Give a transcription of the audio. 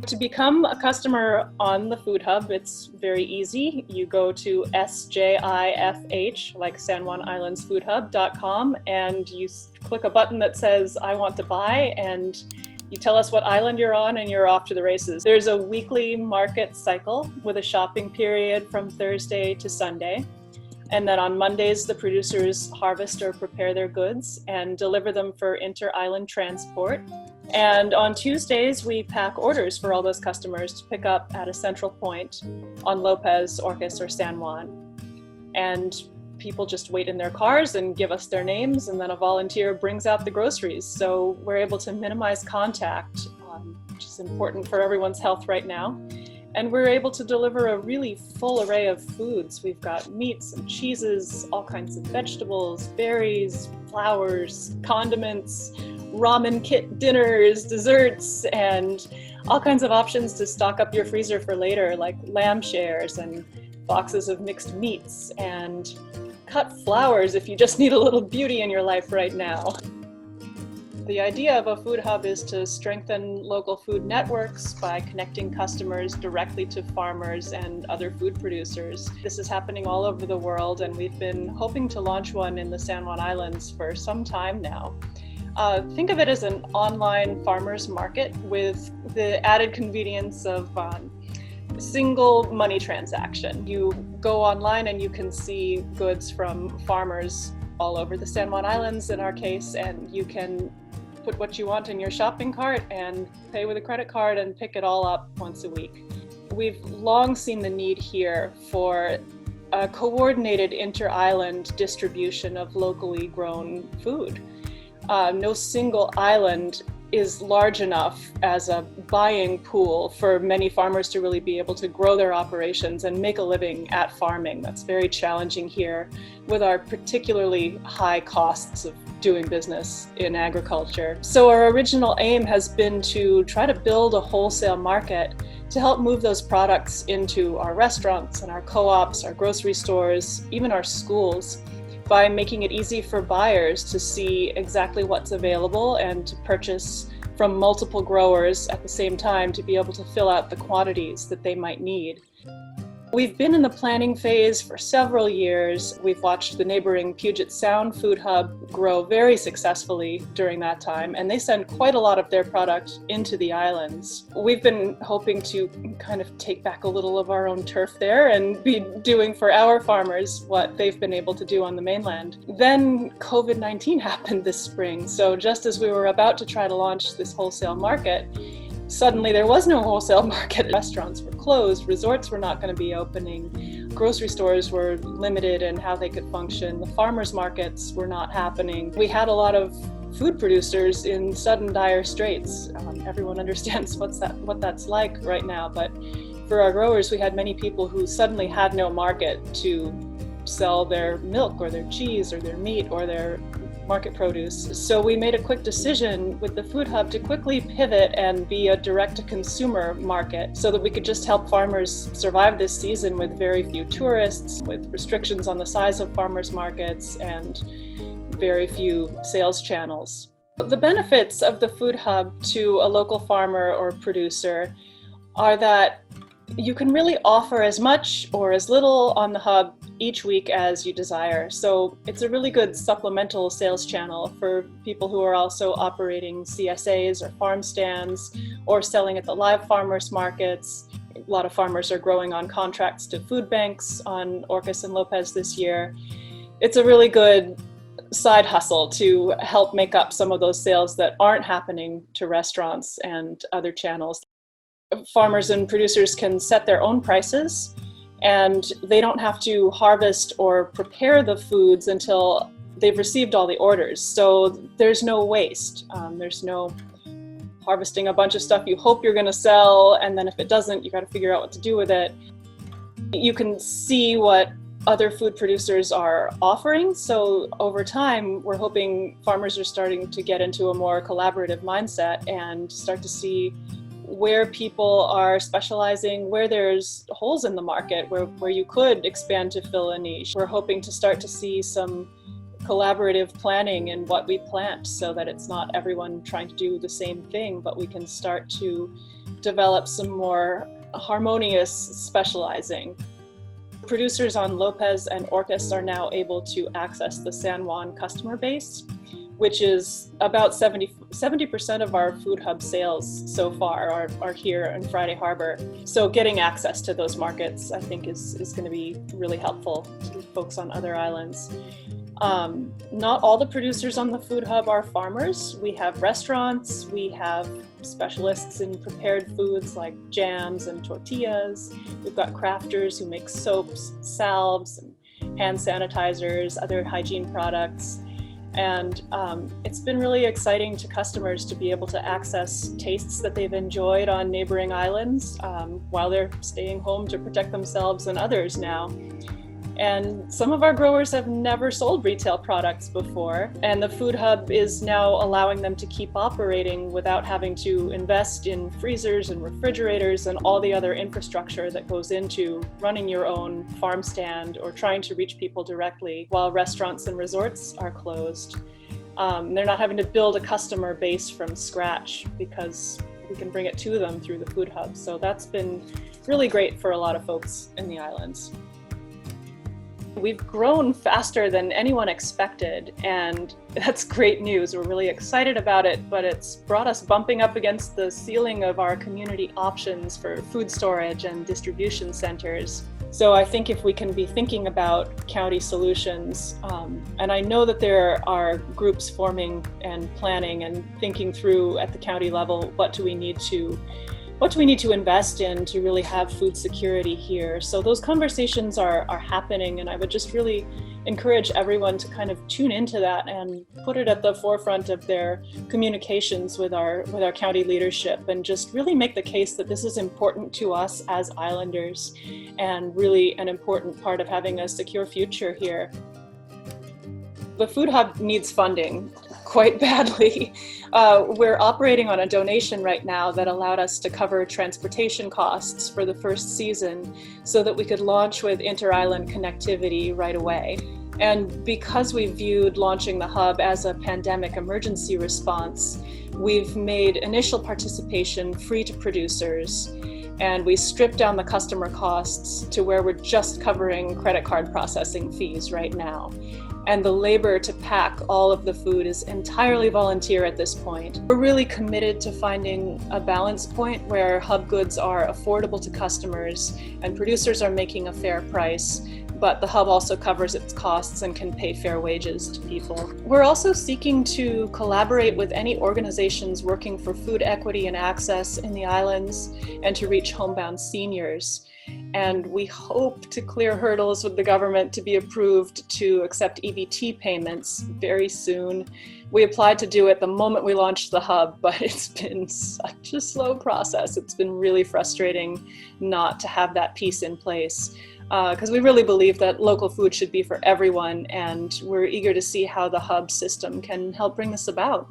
To become a customer on the Food Hub, it's very easy. You go to SJIFH, like San Juan Islands Food Hub.com, and you click a button that says, I want to buy, and you tell us what island you're on and you're off to the races. There's a weekly market cycle with a shopping period from Thursday to Sunday. And then on Mondays, the producers harvest or prepare their goods and deliver them for inter-island transport. And on Tuesdays, we pack orders for all those customers to pick up at a central point on Lopez, Orcas, or San Juan. And people just wait in their cars and give us their names, and then a volunteer brings out the groceries. So we're able to minimize contact, which is important for everyone's health right now. And we're able to deliver a really full array of foods. We've got meats and cheeses, all kinds of vegetables, berries, flowers, condiments, ramen kit dinners, desserts, and all kinds of options to stock up your freezer for later, like lamb shares and boxes of mixed meats and cut flowers if you just need a little beauty in your life right now. The idea of a food hub is to strengthen local food networks by connecting customers directly to farmers and other food producers. This is happening all over the world, and we've been hoping to launch one in the San Juan Islands for some time now. Think of it as an online farmers market with the added convenience of single money transaction. You go online and you can see goods from farmers all over the San Juan Islands in our case, and you can put what you want in your shopping cart and pay with a credit card and pick it all up once a week. We've long seen the need here for a coordinated inter-island distribution of locally grown food. No single island is large enough as a buying pool for many farmers to really be able to grow their operations and make a living at farming. That's very challenging here with our particularly high costs of doing business in agriculture. So our original aim has been to try to build a wholesale market to help move those products into our restaurants and our co-ops, our grocery stores, even our schools, by making it easy for buyers to see exactly what's available and to purchase from multiple growers at the same time to be able to fill out the quantities that they might need. We've been in the planning phase for several years. We've watched the neighboring Puget Sound Food Hub grow very successfully during that time, and they send quite a lot of their product into the islands. We've been hoping to kind of take back a little of our own turf there and be doing for our farmers what they've been able to do on the mainland. Then COVID-19 happened this spring, so just as we were about to try to launch this wholesale market, suddenly there was no wholesale market. Restaurants were closed, resorts were not going to be opening, grocery stores were limited in how they could function, the farmers markets were not happening. We had a lot of food producers in sudden dire straits. Everyone understands what that's like right now, but for our growers, we had many people who suddenly had no market to sell their milk or their cheese or their meat or their market produce. So we made a quick decision with the Food Hub to quickly pivot and be a direct-to-consumer market so that we could just help farmers survive this season with very few tourists, with restrictions on the size of farmers markets and very few sales channels. The benefits of the Food Hub to a local farmer or producer are that you can really offer as much or as little on the hub each week as you desire. So it's a really good supplemental sales channel for people who are also operating CSAs or farm stands or selling at the live farmers markets. A lot of farmers are growing on contracts to food banks on Orcas and Lopez this year. It's a really good side hustle to help make up some of those sales that aren't happening to restaurants and other channels. Farmers and producers can set their own prices, and they don't have to harvest or prepare the foods until they've received all the orders. So there's no waste. There's no harvesting a bunch of stuff you hope you're going to sell, and then if it doesn't, you got to figure out what to do with it. You can see what other food producers are offering. So over time, we're hoping farmers are starting to get into a more collaborative mindset and start to see where people are specializing, where there's holes in the market, where you could expand to fill a niche. We're hoping to start to see some collaborative planning in what we plant so that it's not everyone trying to do the same thing, but we can start to develop some more harmonious specializing. Producers on Lopez and Orcas are now able to access the San Juan customer base, which is about 70% of our Food Hub sales so far are here in Friday Harbor. So getting access to those markets, I think, is going to be really helpful to folks on other islands. Not all the producers on the Food Hub are farmers. We have restaurants, we have specialists in prepared foods like jams and tortillas. We've got crafters who make soaps, salves, and hand sanitizers, other hygiene products. And it's been really exciting to customers to be able to access tastes that they've enjoyed on neighboring islands while they're staying home to protect themselves and others now. And some of our growers have never sold retail products before, and the Food Hub is now allowing them to keep operating without having to invest in freezers and refrigerators and all the other infrastructure that goes into running your own farm stand or trying to reach people directly while restaurants and resorts are closed. They're not having to build a customer base from scratch because we can bring it to them through the Food Hub. So that's been really great for a lot of folks in the islands. We've grown faster than anyone expected, and that's great news. We're really excited about it, but it's brought us bumping up against the ceiling of our community options for food storage and distribution centers. So I think if we can be thinking about county solutions, and I know that there are groups forming and planning and thinking through at the county level, what do we need to invest in to really have food security here? So those conversations are happening, and I would just really encourage everyone to kind of tune into that and put it at the forefront of their communications with our county leadership, and just really make the case that this is important to us as islanders and really an important part of having a secure future here. The Food Hub needs funding quite badly. We're operating on a donation right now that allowed us to cover transportation costs for the first season so that we could launch with inter-island connectivity right away. And because we viewed launching the hub as a pandemic emergency response, we've made initial participation free to producers, and we stripped down the customer costs to where we're just covering credit card processing fees right now. And the labor to pack all of the food is entirely volunteer at this point. We're really committed to finding a balance point where hub goods are affordable to customers and producers are making a fair price, but the hub also covers its costs and can pay fair wages to people. We're also seeking to collaborate with any organizations working for food equity and access in the islands and to reach homebound seniors. And we hope to clear hurdles with the government to be approved to accept EBT payments very soon. We applied to do it the moment we launched the hub, but it's been such a slow process. It's been really frustrating not to have that piece in place, because we really believe that local food should be for everyone, and we're eager to see how the hub system can help bring this about.